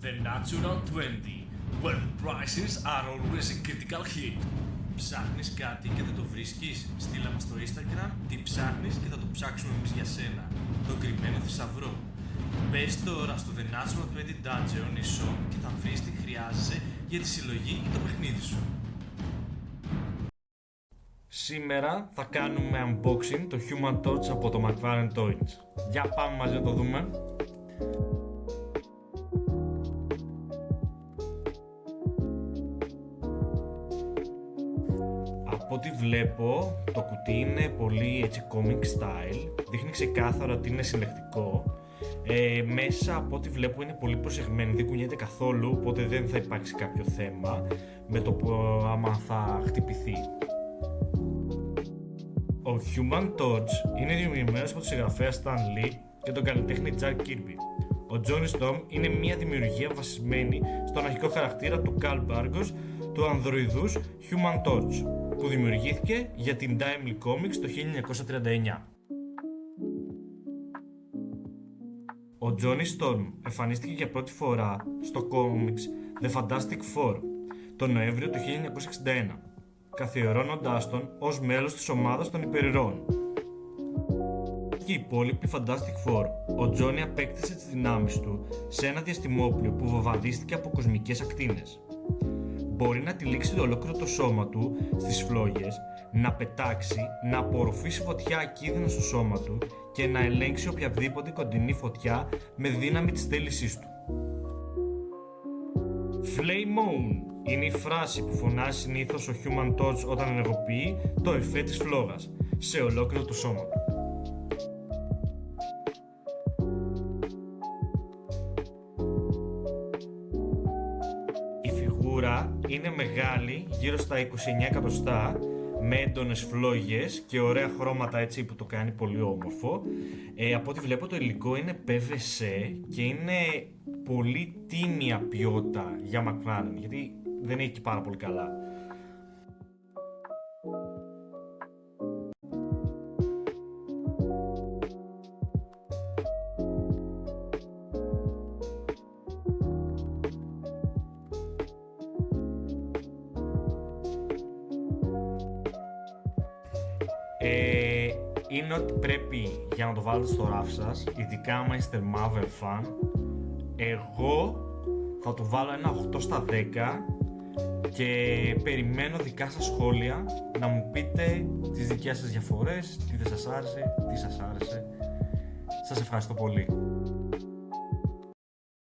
The Natural 20, where the prices are always a critical hit. Ψάχνεις κάτι και δεν το βρίσκεις? Στείλα μας στο Instagram τι ψάχνεις και θα το ψάξουμε εμείς για σένα. Το κρυμμένο θησαυρό. Μπες τώρα στο The Natural 20 Dungeon e-shop και θα βρεις τι χρειάζεσαι για τη συλλογή ή το παιχνίδι σου. Σήμερα θα κάνουμε unboxing το Human Torch από το McFarlane Toys. Για πάμε μαζί να το δούμε. Από ό,τι βλέπω το κουτί είναι πολύ έτσι comic style. Δείχνει ξεκάθαρα ότι είναι συλλεκτικό. Μέσα από ό,τι βλέπω είναι πολύ προσεγμένο, δεν κουνιέται καθόλου, οπότε δεν θα υπάρξει κάποιο θέμα με το άμα θα χτυπηθεί. Ο Human Torch είναι δημιουργημένος από τον συγγραφέα Stan Lee και τον καλλιτέχνη Jack Kirby. Ο Johnny Storm είναι μια δημιουργία βασισμένη στον αρχικό χαρακτήρα του Carl Burgos, του ανδροειδούς Human Torch, που δημιουργήθηκε για την Timely Comics το 1939. Ο Johnny Storm εμφανίστηκε για πρώτη φορά στο comics The Fantastic Four τον Νοέμβριο του 1961, καθιερώνοντάς τον ως μέλος της ομάδας των υπερηρώων. Και οι υπόλοιποι Fantastic Four, ο Johnny απέκτησε τις δυνάμεις του σε ένα διαστημόπλιο που βομβαρδίστηκε από κοσμικές ακτίνες. Μπορεί να τυλίξει ολόκληρο το σώμα του στις φλόγες, να πετάξει, να απορροφήσει φωτιά ακίνδυνα στο σώμα του και να ελέγξει οποιαδήποτε κοντινή φωτιά με δύναμη της θέλησής του. Flame on είναι η φράση που φωνάζει συνήθως ο Human Torch όταν ενεργοποιεί το εφέ της φλόγας σε ολόκληρο το σώμα του. Η φιγούρα είναι μεγάλη, γύρω στα 29 εκατοστά, με έντονες φλόγες και ωραία χρώματα έτσι που το κάνει πολύ όμορφο. Από ό,τι βλέπω το υλικό είναι PVC και είναι πολύ τίμια ποιότητα για McFarlane, γιατί δεν έχει και πάρα πολύ καλά. Είναι ότι πρέπει για να το βάλετε στο ράφι σας, ειδικά άμα είστε Marvel fan, εγώ θα το βάλω ένα 8 στα 10 και περιμένω δικά σας σχόλια να μου πείτε τις δικές σας διαφορές, τι δεν σας άρεσε, τι σας άρεσε. Σας ευχαριστώ πολύ.